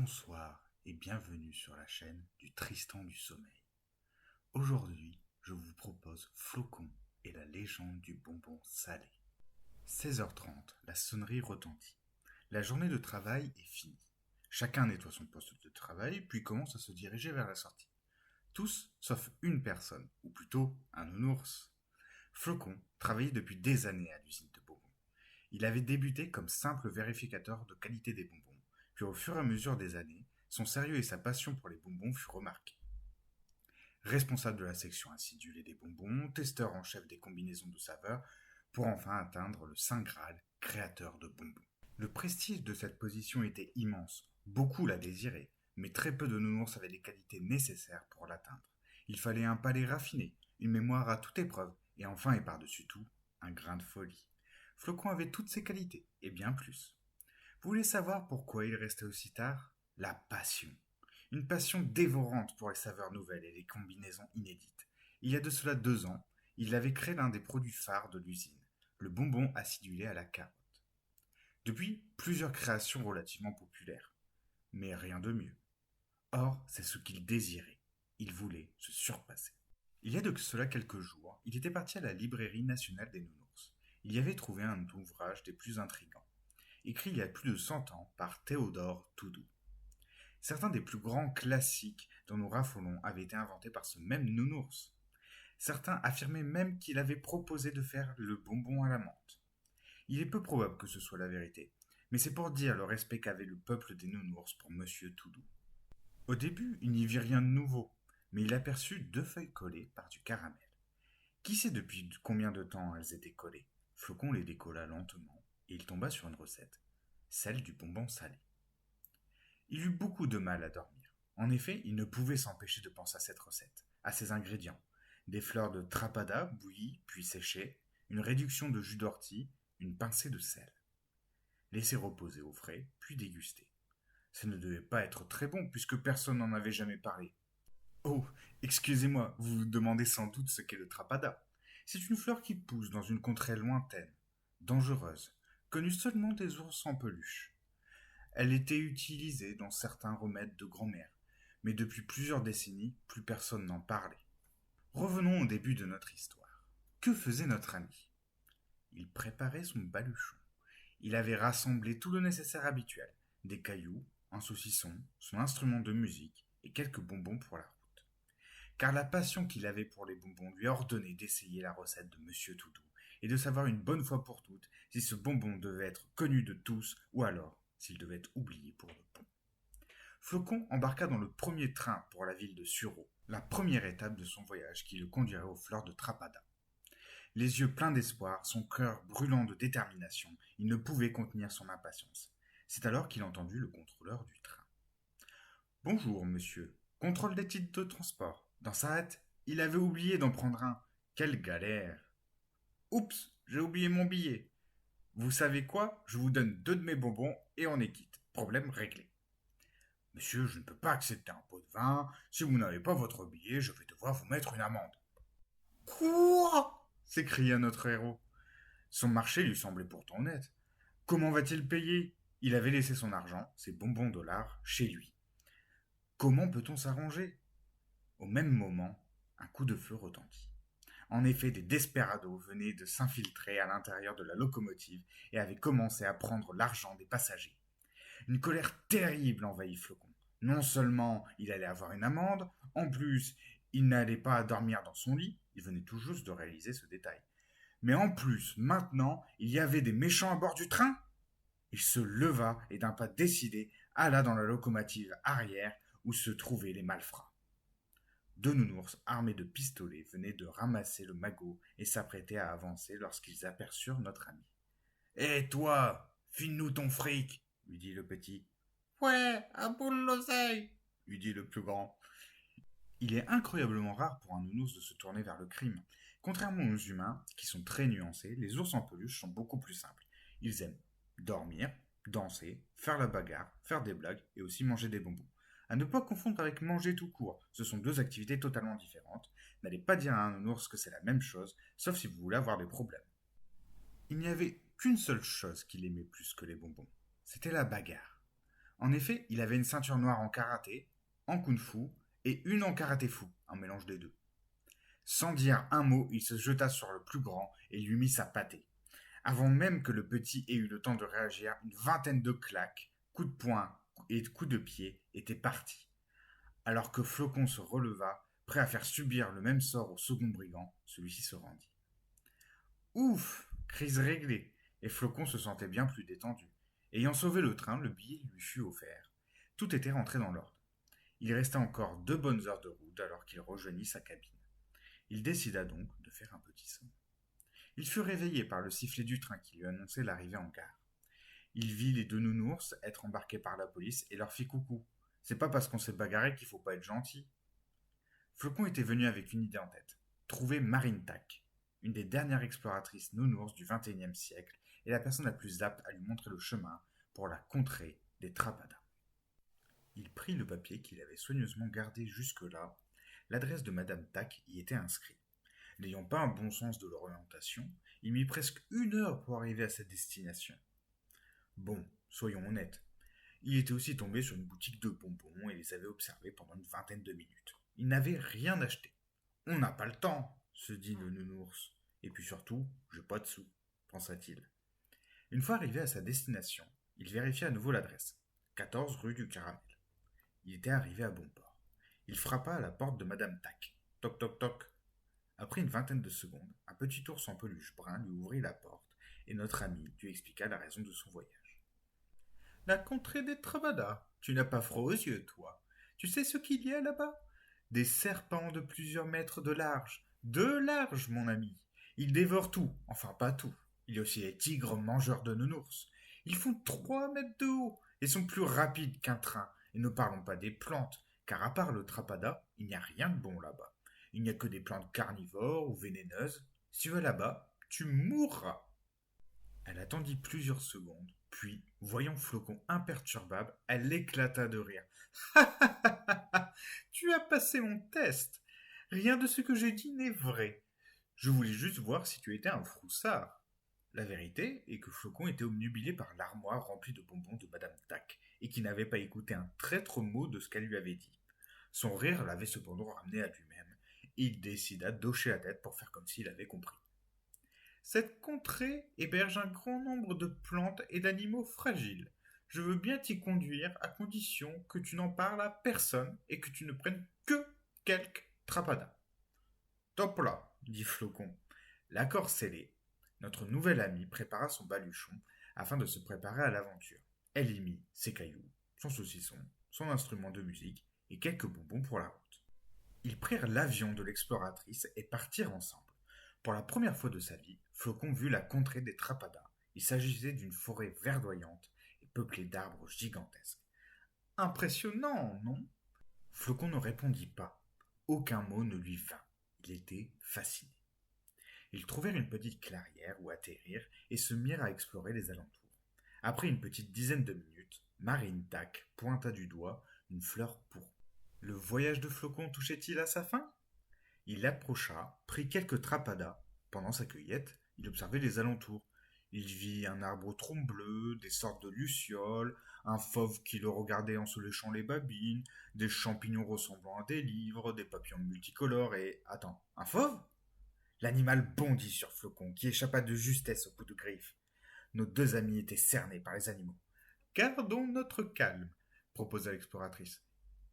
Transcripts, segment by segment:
Bonsoir et bienvenue sur la chaîne du Tristan du Sommeil. Aujourd'hui, je vous propose Flocon et la légende du bonbon salé. 16h30, la sonnerie retentit. La journée de travail est finie. Chacun nettoie son poste de travail puis commence à se diriger vers la sortie. Tous, sauf une personne, ou plutôt un nounours. Flocon travaillait depuis des années à l'usine de bonbons. Il avait débuté comme simple vérificateur de qualité des bonbons, puis au fur et à mesure des années, son sérieux et sa passion pour les bonbons furent remarqués. Responsable de la section acidulée des bonbons, testeur en chef des combinaisons de saveurs, pour enfin atteindre le Saint Graal, créateur de bonbons. Le prestige de cette position était immense, beaucoup la désiraient, mais très peu de nounours avaient les qualités nécessaires pour l'atteindre. Il fallait un palais raffiné, une mémoire à toute épreuve, et enfin et par-dessus tout, un grain de folie. Flocon avait toutes ces qualités, et bien plus. Vous voulez savoir pourquoi il restait aussi tard? La passion. Une passion dévorante pour les saveurs nouvelles et les combinaisons inédites. Il y a de cela 2 ans, il avait créé l'un des produits phares de l'usine, le bonbon acidulé à la carotte. Depuis, plusieurs créations relativement populaires. Mais rien de mieux. Or, c'est ce qu'il désirait. Il voulait se surpasser. Il y a de cela quelques jours, il était parti à la librairie nationale des nounours. Il y avait trouvé un ouvrage des plus intrigants, écrit il y a plus de 100 ans par Théodore Toudou. Certains des plus grands classiques dont nous raffolons avaient été inventés par ce même nounours. Certains affirmaient même qu'il avait proposé de faire le bonbon à la menthe. Il est peu probable que ce soit la vérité, mais c'est pour dire le respect qu'avait le peuple des nounours pour Monsieur Toudou. Au début, il n'y vit rien de nouveau, mais il aperçut 2 feuilles collées par du caramel. Qui sait depuis combien de temps elles étaient collées? Flocon les décolla lentement, et il tomba sur une recette, celle du bonbon salé. Il eut beaucoup de mal à dormir. En effet, il ne pouvait s'empêcher de penser à cette recette, à ses ingrédients. Des fleurs de trapada bouillies puis séchées, une réduction de jus d'ortie, une pincée de sel. Laissé reposer au frais, puis dégusté. Ça ne devait pas être très bon puisque personne n'en avait jamais parlé. Oh, excusez-moi, vous vous demandez sans doute ce qu'est le trapada. C'est une fleur qui pousse dans une contrée lointaine, dangereuse, connue seulement des ours en peluche. Elle était utilisée dans certains remèdes de grand-mère, mais depuis plusieurs décennies, plus personne n'en parlait. Revenons au début de notre histoire. Que faisait notre ami? Il préparait son baluchon. Il avait rassemblé tout le nécessaire habituel, des cailloux, un saucisson, son instrument de musique et quelques bonbons pour la route. Car la passion qu'il avait pour les bonbons lui a ordonné d'essayer la recette de Monsieur Toudou et de savoir une bonne fois pour toutes si ce bonbon devait être connu de tous ou alors s'il devait être oublié pour de bon. Flocon embarqua dans le premier train pour la ville de Suro, la première étape de son voyage qui le conduirait aux fleurs de Trapada. Les yeux pleins d'espoir, son cœur brûlant de détermination, il ne pouvait contenir son impatience. C'est alors qu'il entendit le contrôleur du train. Bonjour, monsieur. Contrôle des titres de transport. Dans sa hâte, il avait oublié d'en prendre un. Quelle galère! Oups, j'ai oublié mon billet. Vous savez quoi? Je vous donne 2 de mes bonbons et on est quitte. Problème réglé. Monsieur, je ne peux pas accepter un pot de vin. Si vous n'avez pas votre billet, je vais devoir vous mettre une amende. Quoi? S'écria notre héros. Son marché lui semblait pourtant honnête. Comment va-t-il payer? Il avait laissé son argent, ses bonbons dollars, chez lui. Comment peut-on s'arranger? Au même moment, un coup de feu retentit. En effet, des desperados venaient de s'infiltrer à l'intérieur de la locomotive et avaient commencé à prendre l'argent des passagers. Une colère terrible envahit Flocon. Non seulement il allait avoir une amende, en plus, il n'allait pas dormir dans son lit, il venait tout juste de réaliser ce détail. Mais en plus, maintenant, il y avait des méchants à bord du train. Il se leva et d'un pas décidé alla dans la locomotive arrière où se trouvaient les malfrats. 2 nounours armés de pistolets venaient de ramasser le magot et s'apprêtaient à avancer lorsqu'ils aperçurent notre ami. Hé toi, file-nous ton fric, lui dit le petit. Ouais, à boule l'oseille, lui dit le plus grand. Il est incroyablement rare pour un nounours de se tourner vers le crime. Contrairement aux humains, qui sont très nuancés, les ours en peluche sont beaucoup plus simples. Ils aiment dormir, danser, faire la bagarre, faire des blagues et aussi manger des bonbons. À ne pas confondre avec manger tout court, ce sont 2 activités totalement différentes. N'allez pas dire à un nounours que c'est la même chose, sauf si vous voulez avoir des problèmes. Il n'y avait qu'une seule chose qu'il aimait plus que les bonbons, c'était la bagarre. En effet, il avait une ceinture noire en karaté, en kung-fu et une en karaté-fu, un mélange des deux. Sans dire un mot, il se jeta sur le plus grand et lui mit sa pâtée. Avant même que le petit ait eu le temps de réagir, une vingtaine de claques, coups de poing et coups de pied étaient partis. Alors que Flocon se releva, prêt à faire subir le même sort au second brigand, celui-ci se rendit. Ouf! Crise réglée, et Flocon se sentait bien plus détendu. Ayant sauvé le train, le billet lui fut offert. Tout était rentré dans l'ordre. Il restait encore 2 bonnes heures de route alors qu'il rejoignit sa cabine. Il décida donc de faire un petit saut. Il fut réveillé par le sifflet du train qui lui annonçait l'arrivée en gare. Il vit les 2 nounours être embarqués par la police et leur fit coucou. C'est pas parce qu'on s'est bagarré qu'il faut pas être gentil. Flocon était venu avec une idée en tête. Trouver Marine Tac, une des dernières exploratrices nounours du XXIe siècle et la personne la plus apte à lui montrer le chemin pour la contrée des Trapadas. Il prit le papier qu'il avait soigneusement gardé jusque-là. L'adresse de Madame Tac y était inscrite. N'ayant pas un bon sens de l'orientation, il mit presque 1 heure pour arriver à sa destination. Bon, soyons honnêtes. Il était aussi tombé sur une boutique de bonbons et les avait observés pendant une vingtaine de minutes. Il n'avait rien acheté. On n'a pas le temps, se dit le nounours. Et puis surtout, j'ai pas de sous, pensa-t-il. Une fois arrivé à sa destination, il vérifia à nouveau l'adresse. 14 rue du Caramel. Il était arrivé à bon port. Il frappa à la porte de Madame Tac. Toc toc toc. Après une vingtaine de secondes, un petit ours en peluche brun lui ouvrit la porte et notre ami lui expliqua la raison de son voyage. La contrée des Travadas. Tu n'as pas froid aux yeux, toi. Tu sais ce qu'il y a là-bas? Des serpents de plusieurs mètres de large. De large, mon ami. Ils dévorent tout. Enfin, pas tout. Il y a aussi les tigres mangeurs de nounours. Ils font 3 mètres de haut et sont plus rapides qu'un train. Et ne parlons pas des plantes, car à part le Trapada, il n'y a rien de bon là-bas. Il n'y a que des plantes carnivores ou vénéneuses. Si tu vas là-bas, tu mourras. Elle attendit plusieurs secondes, puis, voyant Flocon imperturbable, elle éclata de rire. Tu as passé mon test. Rien de ce que j'ai dit n'est vrai. Je voulais juste voir si tu étais un froussard. La vérité est que Flocon était obnubilé par l'armoire remplie de bonbons de Madame Tac, et qui n'avait pas écouté un traître mot de ce qu'elle lui avait dit. Son rire l'avait cependant ramené à lui-même, et il décida d'hocher la tête pour faire comme s'il avait compris. Cette contrée héberge un grand nombre de plantes et d'animaux fragiles. Je veux bien t'y conduire à condition que tu n'en parles à personne et que tu ne prennes que quelques trapadas. Top là, dit Flocon. L'accord scellé, notre nouvelle amie prépara son baluchon afin de se préparer à l'aventure. Elle y mit ses cailloux, son saucisson, son instrument de musique et quelques bonbons pour la route. Ils prirent l'avion de l'exploratrice et partirent ensemble. Pour la première fois de sa vie, Flocon vit la contrée des Trapadas. Il s'agissait d'une forêt verdoyante et peuplée d'arbres gigantesques. Impressionnant, non? Flocon ne répondit pas. Aucun mot ne lui vint. Il était fasciné. Ils trouvèrent une petite clairière où atterrir et se mirent à explorer les alentours. Après une petite dizaine de minutes, Marine Tac pointa du doigt une fleur pourpre. Le voyage de Flocon touchait-il à sa fin? Il approcha, prit quelques trapadas. Pendant sa cueillette, il observait les alentours. Il vit un arbre au tronc bleu, des sortes de lucioles, un fauve qui le regardait en se léchant les babines, des champignons ressemblant à des livres, des papillons multicolores et... Attends, un fauve? L'animal bondit sur Flocon, qui échappa de justesse au coup de griffe. Nos 2 amis étaient cernés par les animaux. Gardons notre calme, proposa l'exploratrice.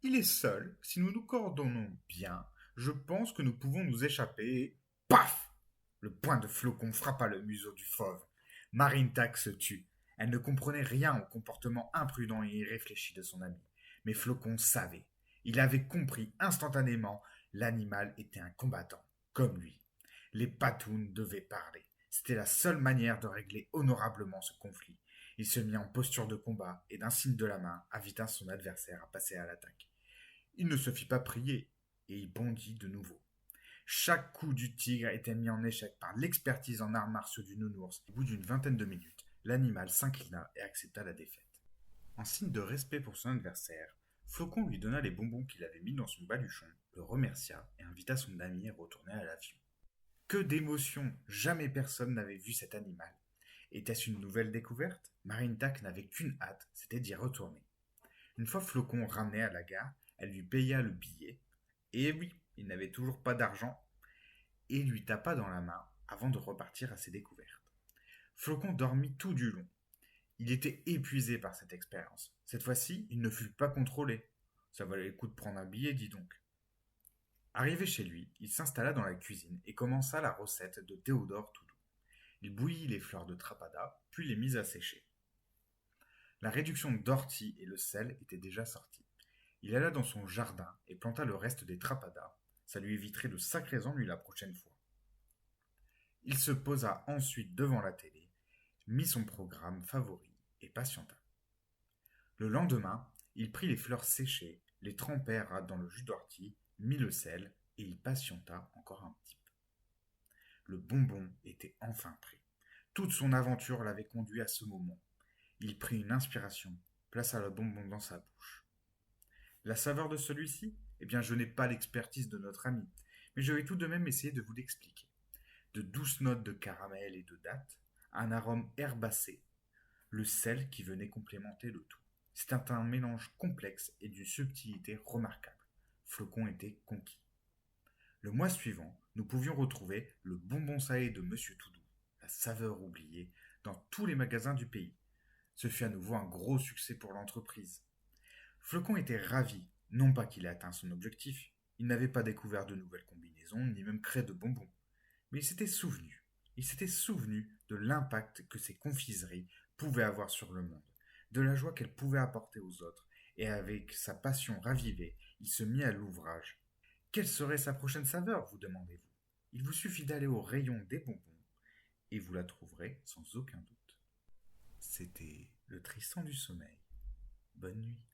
Il est seul, si nous nous coordonnons bien, je pense que nous pouvons nous échapper et... Paf! Le poing de Flocon frappa le museau du fauve. Marine Tac se tut. Elle ne comprenait rien au comportement imprudent et irréfléchi de son ami. Mais Flocon savait. Il avait compris instantanément. L'animal était un combattant, comme lui. Les patounes devaient parler. C'était la seule manière de régler honorablement ce conflit. Il se mit en posture de combat et d'un signe de la main invita son adversaire à passer à l'attaque. Il ne se fit pas prier et il bondit de nouveau. Chaque coup du tigre était mis en échec par l'expertise en arts martiaux du nounours. Au bout d'une vingtaine de minutes, l'animal s'inclina et accepta la défaite. En signe de respect pour son adversaire, Flocon lui donna les bonbons qu'il avait mis dans son baluchon, le remercia et invita son ami à retourner à l'avion. Que d'émotion! Jamais personne n'avait vu cet animal. Était-ce une nouvelle découverte? Marine Tac n'avait qu'une hâte, c'était d'y retourner. Une fois Flocon ramené à la gare, elle lui paya le billet. Et oui, il n'avait toujours pas d'argent et lui tapa dans la main avant de repartir à ses découvertes. Flocon dormit tout du long. Il était épuisé par cette expérience. Cette fois-ci, il ne fut pas contrôlé. Ça valait le coup de prendre un billet, dis donc. Arrivé chez lui, il s'installa dans la cuisine et commença la recette de Théodore Toudou. Il bouillit les fleurs de trapada, puis les mit à sécher. La réduction d'ortie et le sel était déjà sortie. Il alla dans son jardin et planta le reste des trapadas. Ça lui éviterait de sacrés ennuis la prochaine fois. Il se posa ensuite devant la télé, mit son programme favori et patienta. Le lendemain, il prit les fleurs séchées, les trempèrent dans le jus d'ortie, mit le sel et il patienta encore un petit peu. Le bonbon était enfin prêt. Toute son aventure l'avait conduit à ce moment. Il prit une inspiration, plaça le bonbon dans sa bouche. La saveur de celui-ci? Eh bien, je n'ai pas l'expertise de notre ami, mais je vais tout de même essayer de vous l'expliquer. De douces notes de caramel et de dattes, un arôme herbacé, le sel qui venait complémenter le tout. C'était un mélange complexe et d'une subtilité remarquable. Flocon était conquis. Le mois suivant, nous pouvions retrouver le bonbon salé de Monsieur Toudou, la saveur oubliée, dans tous les magasins du pays. Ce fut à nouveau un gros succès pour l'entreprise. Flocon était ravi, non pas qu'il ait atteint son objectif, il n'avait pas découvert de nouvelles combinaisons, ni même créé de bonbons, mais il s'était souvenu de l'impact que ces confiseries pouvaient avoir sur le monde, de la joie qu'elles pouvaient apporter aux autres, et avec sa passion ravivée, il se mit à l'ouvrage. Quelle serait sa prochaine saveur, vous demandez-vous? Il vous suffit d'aller au rayon des bonbons, et vous la trouverez sans aucun doute. C'était le Tristan du sommeil. Bonne nuit.